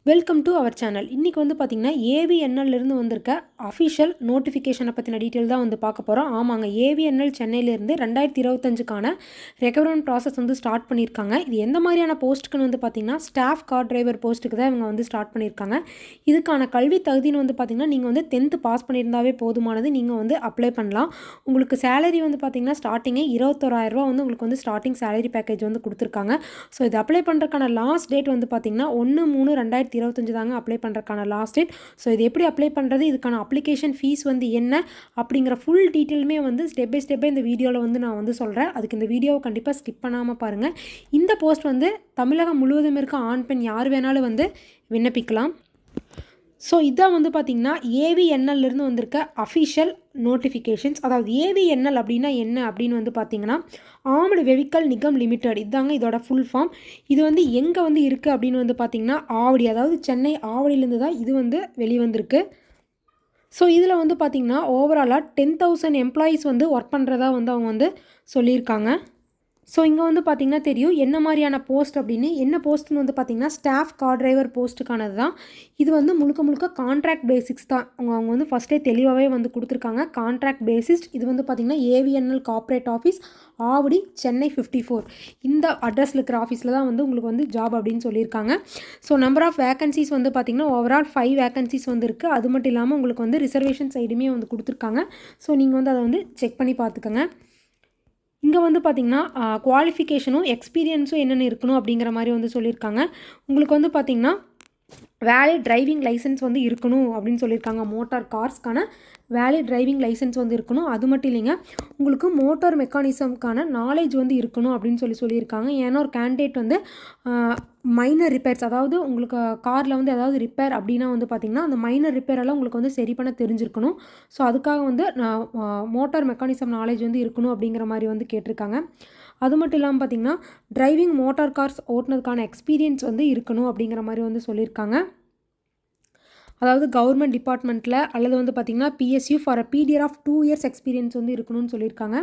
Welcome to our channel. இன்றைக்கி வந்து பார்த்திங்கன்னா ஏவிஎன்எல்லேருந்து வந்திருக்க அஃபிஷியல் நோட்டிஃபிகேஷனை பற்றின டீட்டெயில் தான் வந்து பார்க்க போகிறோம். ஆமாங்க, ஏவிஎன்எல் சென்னையிலேருந்து 2025க்கான ரெக்ரூட்மெண்ட் ப்ராசஸ் வந்து ஸ்டார்ட் பண்ணியிருக்காங்க. இது எந்த மாதிரியான போஸ்ட்டுக்குன்னு வந்து பார்த்திங்கன்னா ஸ்டாஃப் கார் டிரைவர் போஸ்ட்டுக்கு தான் இவங்க வந்து ஸ்டார்ட் பண்ணியிருக்காங்க. இதுக்கான கல்வி தகுதின்னு வந்து பார்த்திங்கன்னா நீங்கள் வந்து 10th பாஸ் பண்ணியிருந்தாவே போதுமானது. நீங்கள் வந்து அப்ளை பண்ணலாம். உங்களுக்கு சேலரி வந்து பார்த்திங்கன்னா ஸ்டார்டிங்கே 21,000 ரூபா வந்து உங்களுக்கு வந்து ஸ்டார்டிங் சேலரி பேக்கேஜ் வந்து கொடுத்துருக்காங்க. ஸோ இது அப்ளை பண்ணுறதுக்கான லாஸ்ட் டேட் வந்து பார்த்திங்கன்னா 1/3/2025 தாங்க அப்ளை பண்ணுறதுக்கான லாஸ்ட் டேட். ஸோ இது எப்படி அப்ளை பண்ணுறது, இதுக்கான அப்ளிகேஷன் ஃபீஸ் வந்து என்ன அப்படிங்கிற ஃபுல் டீட்டெயிலுமே வந்து ஸ்டெப் பை ஸ்டெப்பாக இந்த வீடியோவில் வந்து நான் வந்து சொல்கிறேன். அதுக்கு இந்த வீடியோவை கண்டிப்பாக ஸ்கிப் பண்ணாமல் பாருங்கள். இந்த போஸ்ட் வந்து தமிழகம் முழுவதும் இருக்க ஆண் பெண் யார் வேணாலும் வந்து விண்ணப்பிக்கலாம். ஸோ இதான் வந்து பார்த்திங்கன்னா ஏவிஎன்எல்லேருந்து வந்திருக்க அஃபிஷியல் நோட்டிஃபிகேஷன்ஸ். அதாவது ஏவிஎன்எல் அப்படின்னா என்ன அப்படின்னு வந்து பார்த்திங்கன்னா ஆர்ம்டு வெஹிக்கல் நிகம் லிமிடெட். இதாங்க இதோட ஃபுல் ஃபார்ம். இது வந்து எங்கே வந்து இருக்குது அப்படின்னு வந்து பார்த்திங்கன்னா ஆவடி, அதாவது சென்னை ஆவடியிலேருந்து தான் இது வந்து வெளிவந்திருக்கு. ஸோ இதில் வந்து பார்த்திங்கன்னா ஓவராலாக 10,000 எம்ப்ளாயீஸ் வந்து ஒர்க் பண்ணுறதா வந்து அவங்க வந்து சொல்லியிருக்காங்க. ஸோ இங்கே வந்து பார்த்திங்கன்னா தெரியும் என்ன மாதிரியான போஸ்ட் அப்படின்னு. என்ன போஸ்ட்டுன்னு வந்து பார்த்திங்கன்னா ஸ்டாஃப் கார் டிரைவர் போஸ்ட்டுக்கானது தான். இது வந்து முழுக்க கான்ட்ராக்ட் பேசிக்ஸ் தான். அவங்க வந்து ஃபஸ்ட்டே தெளிவாகவே வந்து கொடுத்துருக்காங்க. Contract basis. இது வந்து பார்த்திங்கன்னா AVNL corporate office, Avadi, Chennai 54. இந்த அட்ரஸில் இருக்கிற ஆஃபீஸில் தான் வந்து உங்களுக்கு வந்து ஜாப் அப்படின்னு சொல்லியிருக்காங்க. ஸோ நம்பர் ஆஃப் வேகன்சிஸ் வந்து பார்த்திங்கன்னா ஓவரால் 5 வேகன்சிஸ் வந்து இருக்குது. அது மட்டும் இல்லாமல் உங்களுக்கு வந்து ரிசர்வேஷன் சைடுமே வந்து கொடுத்துருக்காங்க. ஸோ நீங்கள் வந்து அதை வந்து செக் பண்ணி பார்த்துக்கோங்க. இங்கே வந்து பார்த்திங்கன்னா குவாலிஃபிகேஷனும் எக்ஸ்பீரியன்ஸும் என்னென்ன இருக்கணும் அப்படிங்கிற மாதிரி வந்து சொல்லியிருக்காங்க. உங்களுக்கு வந்து பார்த்திங்கன்னா வேலிட் டிரைவிங் லைசன்ஸ் வந்து இருக்கணும் அப்படின்னு சொல்லியிருக்காங்க. மோட்டார் கார்ஸ்க்கான வேலிட் டிரைவிங் லைசன்ஸ் வந்து இருக்கணும். அது மட்டும் இல்லைங்க, உங்களுக்கு மோட்டார் மெக்கானிசம்க்கான நாலேஜ் வந்து இருக்கணும் அப்படின்னு சொல்லியிருக்காங்க. ஏன்னா ஒரு கேண்டிடேட் வந்து மைனர் ரிப்பேர்ஸ், அதாவது உங்களுக்கு காரில் வந்து ஏதாவது ரிப்பேர் அப்படின்னா வந்து பார்த்திங்கன்னா அந்த மைனர் ரிப்பேரெல்லாம் உங்களுக்கு வந்து சரி பண்ண தெரிஞ்சிருக்கணும். ஸோ அதுக்காக வந்து மோட்டார் மெக்கானிசம் நாலேஜ் வந்து இருக்கணும் அப்படிங்கிற மாதிரி வந்து கேட்டிருக்காங்க. அது மட்டும் இல்லாமல் பார்த்திங்கன்னா டிரைவிங் மோட்டார் கார்ஸ் ஓட்டுனதுக்கான எக்ஸ்பீரியன்ஸ் வந்து இருக்கணும் அப்படிங்கிற மாதிரி வந்து சொல்லியிருக்காங்க. அதாவது கவர்மெண்ட் டிபார்ட்மெண்ட்டில் அல்லது வந்து பார்த்திங்கன்னா PSU for a period of 2 years experience வந்து இருக்கணும்னு சொல்லியிருக்காங்க.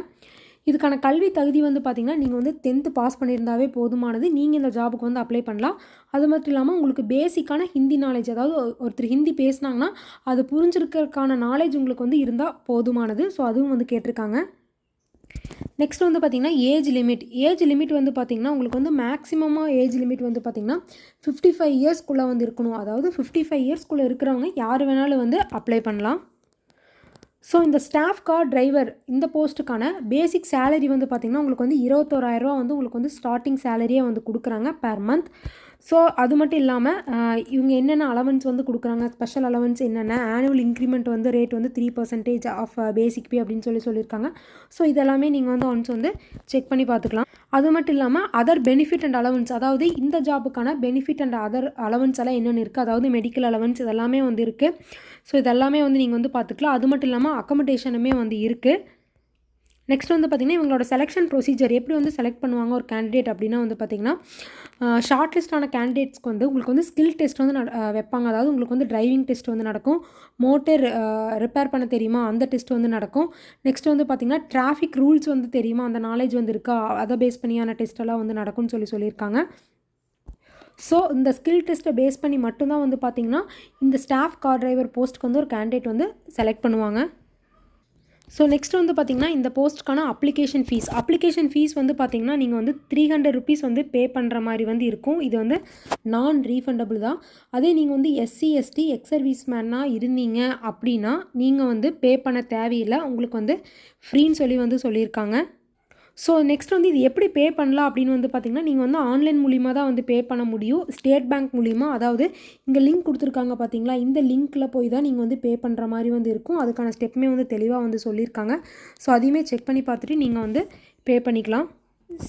இதுக்கான கல்வி தகுதி வந்து பார்த்திங்கன்னா நீங்கள் வந்து 10th பாஸ் பண்ணியிருந்தாவே போதுமானது. நீங்கள் இந்த ஜாபுக்கு வந்து அப்ளை பண்ணலாம். அது மட்டும் இல்லாமல் உங்களுக்கு பேசிக்கான ஹிந்தி நாலேஜ், அதாவது ஒருத்தர் ஹிந்தி பேசினாங்கன்னா அது புரிஞ்சிருக்கிறதுக்கான நாலேஜ் உங்களுக்கு வந்து இருந்தால் போதுமானது. ஸோ அதுவும் வந்து கேட்டிருக்காங்க. நெக்ஸ்ட் வந்து பார்த்திங்கன்னா ஏஜ் லிமிட் வந்து பார்த்திங்கன்னா உங்களுக்கு வந்து மேக்ஸிமமாக ஏஜ் லிமிட் வந்து பார்த்திங்கன்னா 55 இயர்ஸ்க்குள்ளே வந்து இருக்கணும். அதாவது 55 இயர்ஸ்க்குள்ளே இருக்கிறவங்க யார் வேணாலும் வந்து அப்ளை பண்ணலாம். ஸோ இந்த ஸ்டாஃப் கார் டிரைவர் இந்த போஸ்ட்டுக்கான பேசிக் சேலரி வந்து பார்த்திங்கன்னா உங்களுக்கு வந்து 21,000 ரூபா வந்து உங்களுக்கு வந்து ஸ்டார்டிங் சேலரியே வந்து கொடுக்குறாங்க பெர் மந்த். ஸோ அது மட்டும் இல்லாமல் இவங்க என்னென்ன அலவன்ஸ் வந்து கொடுக்குறாங்க, ஸ்பெஷல் அலவன்ஸ் என்னென்ன, ஆனுவல் இன்க்ரிமெண்ட் வந்து ரேட் வந்து 3% ஆஃப் பேசிக் பே அப்படின்னு சொல்லியிருக்காங்க. ஸோ இதெல்லாமே நீங்கள் வந்து ஒன்ஸ் வந்து செக் பண்ணி பார்த்துக்கலாம். அது மட்டும் இல்லாமல் அதர் பெனிஃபிட் அண்ட் அலவன்ஸ், அதாவது இந்த ஜாபுக்கான பெனிஃபிட் அண்ட் அதர் அலவன்ஸ் எல்லாம் என்னென்னு இருக்குது, அதாவது மெடிக்கல் அலவன்ஸ் இதெல்லாமே வந்து இருக்குது. ஸோ இதெல்லாமே வந்து நீங்கள் வந்து பார்த்துக்கலாம். அது மட்டும் இல்லாமல் அக்கமடேஷனுமே வந்து இருக்குது. நெக்ஸ்ட் வந்து பார்த்திங்கன்னா இவங்களோட செலெக்ஷன் ப்ரொசீஜர் எப்படி வந்து செலக்ட் பண்ணுவாங்க ஒரு கேண்டிடேட் அப்படின்னா வந்து பார்த்திங்கன்னா ஷார்ட் லிஸ்டான கேண்டிடேட்ஸ்க்கு வந்து உங்களுக்கு வந்து ஸ்கில் டெஸ்ட் வந்து வைப்பாங்க. அதாவது உங்களுக்கு வந்து டிரைவிங் டெஸ்ட் வந்து நடக்கும். மோட்டர் ரிப்பேர் பண்ண தெரியுமா அந்த டெஸ்ட் வந்து நடக்கும். நெக்ஸ்ட் வந்து பார்த்திங்கன்னா டிராஃபிக் ரூல்ஸ் வந்து தெரியுமா அந்த நாலேஜ் வந்து இருக்கா, அதை பேஸ் பண்ணியான டெஸ்ட்டெல்லாம் வந்து நடக்கும்னு சொல்லியிருக்காங்க. ஸோ இந்த ஸ்கில் டெஸ்ட்டை பேஸ் பண்ணி மட்டும்தான் வந்து பார்த்திங்கன்னா இந்த ஸ்டாஃப் கார் டிரைவர் போஸ்ட்டுக்கு வந்து ஒரு கேண்டிடேட் வந்து செலக்ட் பண்ணுவாங்க. ஸோ நெக்ஸ்ட் வந்து பார்த்திங்கன்னா இந்த போஸ்ட்டுக்கான அப்ளிகேஷன் ஃபீஸ் வந்து பார்த்திங்கன்னா நீங்கள் வந்து 300 rupees வந்து பே பண்ணுற மாதிரி வந்து இருக்கும். இது வந்து நான் ரீஃபண்டபிள் தான். அதே நீங்கள் வந்து SC ST எக்ஸ் சர்வீஸ் மேனாக இருந்தீங்க அப்படின்னா நீங்கள் வந்து பே பண்ண தேவையில்லை, உங்களுக்கு வந்து ஃப்ரீன்னு வந்து சொல்லியிருக்காங்க. ஸோ நெக்ஸ்ட் வந்து இது எப்படி பே பண்ணலாம் அப்படின்னு வந்து பார்த்திங்கன்னா நீங்கள் வந்து ஆன்லைன் மூலிமா தான் வந்து பே பண்ண முடியும். ஸ்டேட் பேங்க் மூலிமா, அதாவது இங்கே லிங்க் கொடுத்துருக்காங்க பார்த்தீங்களா, இந்த லிங்க்கில் போய் தான் நீங்கள் வந்து பே பண்ணுற மாதிரி வந்து இருக்கும். அதுக்கான ஸ்டெப்புமே வந்து தெளிவாக வந்து சொல்லியிருக்காங்க. ஸோ அதையுமே செக் பண்ணி பார்த்துட்டு நீங்கள் வந்து பே பண்ணிக்கலாம்.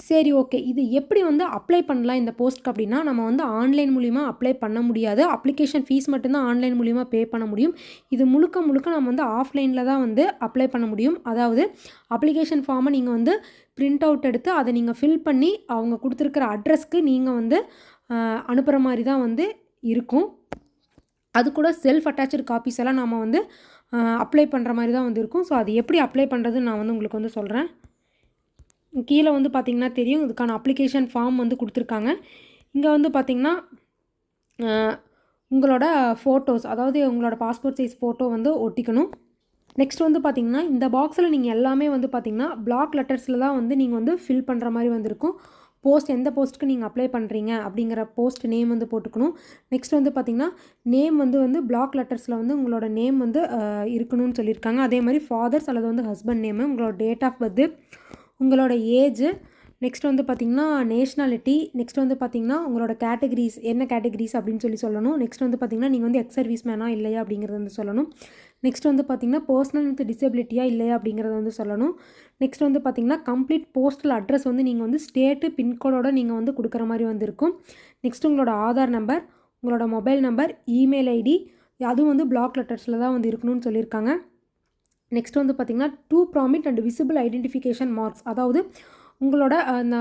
சரி, ஓகே. இது எப்படி வந்து அப்ளை பண்ணலாம் இந்த போஸ்ட்க்கு அப்படின்னா நம்ம வந்து ஆன்லைன் மூலிமா அப்ளை பண்ண முடியாது. அப்ளிகேஷன் ஃபீஸ் மட்டும்தான் ஆன்லைன் மூலிமா பே பண்ண முடியும். இது முழுக்க நம்ம வந்து ஆஃப்லைனில் தான் வந்து அப்ளை பண்ண முடியும். அதாவது அப்ளிகேஷன் ஃபார்மை நீங்கள் வந்து பிரிண்ட் அவுட் எடுத்து அதை நீங்கள் ஃபில் பண்ணி அவங்க கொடுத்துருக்கிற அட்ரஸ்க்கு நீங்கள் வந்து அனுப்புகிற மாதிரி தான் வந்து இருக்கும். அது கூட செல்ஃப் அட்டாச்சு காப்பீஸ் எல்லாம் நம்ம வந்து அப்ளை பண்ணுற மாதிரி தான் வந்து இருக்கும். ஸோ அது எப்படி அப்ளை பண்ணுறதுன்னு நான் வந்து உங்களுக்கு வந்து சொல்கிறேன். கீழே வந்து பார்த்திங்கன்னா தெரியும், இதுக்கான அப்ளிகேஷன் ஃபார்ம் வந்து கொடுத்துருக்காங்க. இங்கே வந்து பார்த்திங்கன்னா உங்களோட ஃபோட்டோஸ், அதாவது உங்களோட பாஸ்போர்ட் சைஸ் ஃபோட்டோ வந்து ஒட்டிக்கணும். நெக்ஸ்ட் வந்து பார்த்திங்கன்னா, இந்த பாக்ஸில் நீங்கள் எல்லாமே வந்து பார்த்திங்கன்னா பிளாக் லெட்டர்ஸில் தான் வந்து நீங்கள் வந்து ஃபில் பண்ணுற மாதிரி வந்திருக்கும். எந்த போஸ்ட்டுக்கு நீங்கள் அப்ளை பண்ணுறீங்க அப்படிங்கிற போஸ்ட் நேம் வந்து போட்டுக்கணும். நெக்ஸ்ட் வந்து பார்த்திங்கன்னா, நேம் வந்து பிளாக் லெட்டர்ஸில் வந்து உங்களோட நேம் வந்து இருக்கணும்னு சொல்லியிருக்காங்க. அதே மாதிரி ஃபாதர்ஸ் அல்லது வந்து ஹஸ்பண்ட் நேமு, உங்களோட டேட் ஆஃப் பர்த்து, உங்களோட ஏஜ், நெக்ஸ்ட் வந்து பார்த்திங்கன்னா நேஷ்னாலிட்டி, நெக்ஸ்ட் வந்து பார்த்திங்கன்னா உங்களோட கேட்டகரிஸ் என்ன கேட்டகரிஸ் அப்படின்னு சொல்லணும். நெக்ஸ்ட் வந்து பார்த்திங்கன்னா நீங்கள் வந்து எக்ஸ் சர்வீஸ் மேனா இல்லையா அப்படிங்கிறது வந்து சொல்லணும். நெக்ஸ்ட் வந்து பார்த்திங்கன்னா பர்சனல் வித் டிசபிலிட்டியா இல்லையா அப்படிங்கிறத வந்து சொல்லணும். நெக்ஸ்ட் வந்து பார்த்திங்கன்னா கம்ப்ளீட் போஸ்டல் அட்ரஸ் வந்து நீங்கள் வந்து ஸ்டேட்டு பின்கோடோட நீங்கள் வந்து கொடுக்குற மாதிரி வந்து இருக்கும். நெக்ஸ்ட் உங்களோட ஆதார் நம்பர், உங்களோட மொபைல் நம்பர், இமெயில் ஐடி, அதுவும் வந்து பிளாக் லெட்டர்ஸில் தான் வந்து இருக்கணும்னு சொல்லியிருக்காங்க. நெக்ஸ்ட் வந்து பார்த்திங்கன்னா 2 prominent and visible identification marks, அதாவது உங்களோட அந்த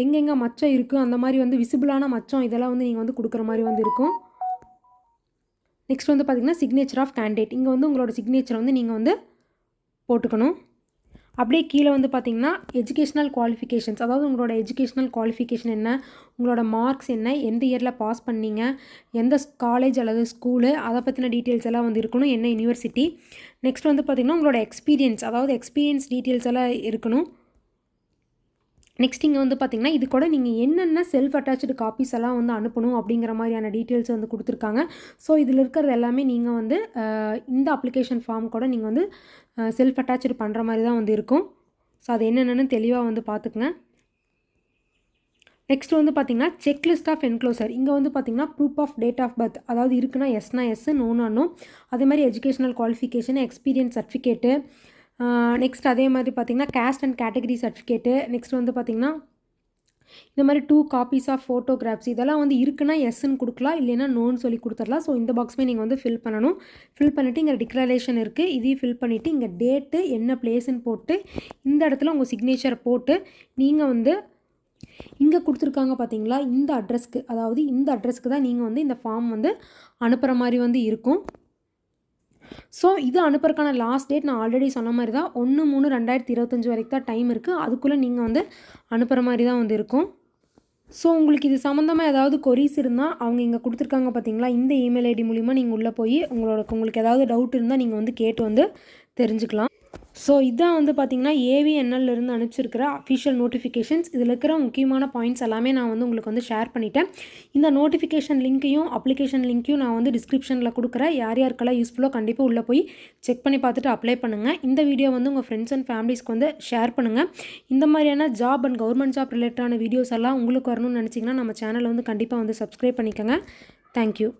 எங்கெங்கே மச்சம் இருக்குது அந்த மாதிரி வந்து விசிபிளான மச்சம் இதெல்லாம் வந்து நீங்கள் வந்து கொடுக்குற மாதிரி வந்து இருக்கும். நெக்ஸ்ட் வந்து பார்த்திங்கன்னா சிக்னேச்சர் ஆஃப் கேண்டிடேட், இங்கே வந்து உங்களோட சிக்னேச்சர் வந்து நீங்கள் வந்து போட்டுக்கணும். அப்படியே கீழே வந்து பார்த்திங்கன்னா எஜுகேஷ்னல் குவாலிஃபிகேஷன்ஸ், அதாவது உங்களோட எஜுகேஷ்னல் குவாலிஃபிகேஷன் என்ன, உங்களோட மார்க்ஸ் என்ன, எந்த இயரில் பாஸ் பண்ணீங்க, எந்த காலேஜ் அல்லது ஸ்கூலு, அதை பற்றின டீட்டெயில்ஸ் எல்லாம் வந்து இருக்கணும், என்ன யூனிவர்சிட்டி. நெக்ஸ்ட் வந்து பார்த்திங்கன்னா உங்களோட எக்ஸ்பீரியன்ஸ், அதாவது எக்ஸ்பீரியன்ஸ் டீட்டெயில்ஸ் எல்லாம் இருக்கணும். நெக்ஸ்ட் இங்கே வந்து பார்த்திங்கன்னா இது கூட நீங்கள் என்னென்ன செல்ஃப் அட்டாச்சு காப்பீஸ் எல்லாம் வந்து அனுப்பணும் அப்படிங்கிற மாதிரியான டீட்டெயில்ஸ் வந்து கொடுத்துருக்காங்க. ஸோ இதில் இருக்கிறது எல்லாமே நீங்கள் வந்து இந்த அப்ளிகேஷன் ஃபார்ம் கூட நீங்கள் வந்து செல்ஃப் அட்டாச்சு பண்ணுற மாதிரி தான் வந்து இருக்கும். ஸோ அது என்னென்னு தெளிவாக வந்து பார்த்துக்குங்க. நெக்ஸ்ட் வந்து பார்த்திங்கன்னா செக்லிஸ்ட் ஆஃப் என்க்ளோசர், இங்கே வந்து பார்த்திங்கன்னா proof of date of birth, அதாவது இருக்குன்னா எஸ்னா எஸ், நோனா நோ. அதே மாதிரி educational qualification, experience certificate, next அதே மாதிரி பார்த்திங்கன்னா caste and category certificate. Next வந்து பார்த்திங்கன்னா இந்த மாதிரி 2 காப்பீஸ் ஆஃப் ஃபோட்டோகிராஃப்ஸ், இதெல்லாம் வந்து இருக்குன்னா எஸ்ன்னு கொடுக்கலாம், இல்லைன்னா நோன்னு சொல்லி கொடுத்துடலாம். ஸோ இந்த பாக்ஸுமே நீங்கள் வந்து ஃபில் பண்ணணும். ஃபில் பண்ணிவிட்டு இங்கே டிக்ளரேஷன் இருக்குது, இதையும் ஃபில் பண்ணிவிட்டு இங்கே டேட்டு என்ன பிளேஸுன்னு போட்டு இந்த இடத்துல உங்கள் சிக்னேச்சரை போட்டு நீங்கள் வந்து இங்கே கொடுத்துருக்காங்க பார்த்தீங்களா இந்த அட்ரஸ்க்கு, அதாவது இந்த அட்ரஸ்க்கு தான் நீங்கள் வந்து இந்த ஃபார்ம் வந்து அனுப்புகிற மாதிரி வந்து இருக்கும். ஸோ இது அனுப்புறதுக்கான லாஸ்ட் டேட் நான் ஆல்ரெடி சொன்ன மாதிரி தான் 1/3/2025 வரைக்கும் தான் டைம் இருக்குது. அதுக்குள்ளே நீங்கள் வந்து அனுப்புகிற மாதிரி தான் வந்து இருக்கும். ஸோ உங்களுக்கு இது சம்மந்தமாக ஏதாவது கொரீஸ் இருந்தால் அவங்க இங்கே கொடுத்துருக்காங்க பார்த்தீங்களா, இந்த இமெயில் ஐடி மூலிமா நீங்கள் உள்ளே போய் உங்களுக்கு ஏதாவது டவுட் இருந்தால் நீங்கள் வந்து கேட்டு வந்து தெரிஞ்சுக்கலாம். ஸோ இதான் வந்து பார்த்திங்கன்னா ஏவிஎன்எல்லிருந்து அனுப்பிச்சிருக்கிற அஃபிஷியல் நோட்டிஃபிகேஷன்ஸ். இதில் இருக்கிற முக்கியமான பாயிண்ட்ஸ் எல்லாமே நான் வந்து உங்களுக்கு வந்து ஷேர் பண்ணிட்டேன். இந்த நோட்டிஃபிகேஷன் லிங்க்கையும் அப்ளிகேஷன் லிங்க்கையும் நான் வந்து டிஸ்கிரிப்ஷனில் கொடுக்குறேன். யாருக்கெல்லாம் யூஸ்ஃபுல்லோ கண்டிப்பாக உள்ளே போய் செக் பண்ணி பார்த்துட்டு அப்ளை பண்ணுங்கள். இந்த வீடியோ வந்து உங்கள் ஃப்ரெண்ட்ஸ் அண்ட் ஃபேமிலிஸ்க்கு வந்து ஷேர் பண்ணுங்கள். இந்த மாதிரியான ஜாப் அண்ட் கவர்மெண்ட் ஜாப் ரிலேட்டடான வீடியோஸ் எல்லாம் உங்களுக்கு வரணும்னு நினச்சிங்கன்னா நம்ம சேனலை வந்து கண்டிப்பாக வந்து சப்ஸ்கிரைப் பண்ணிக்கோங்க. தேங்க்யூ.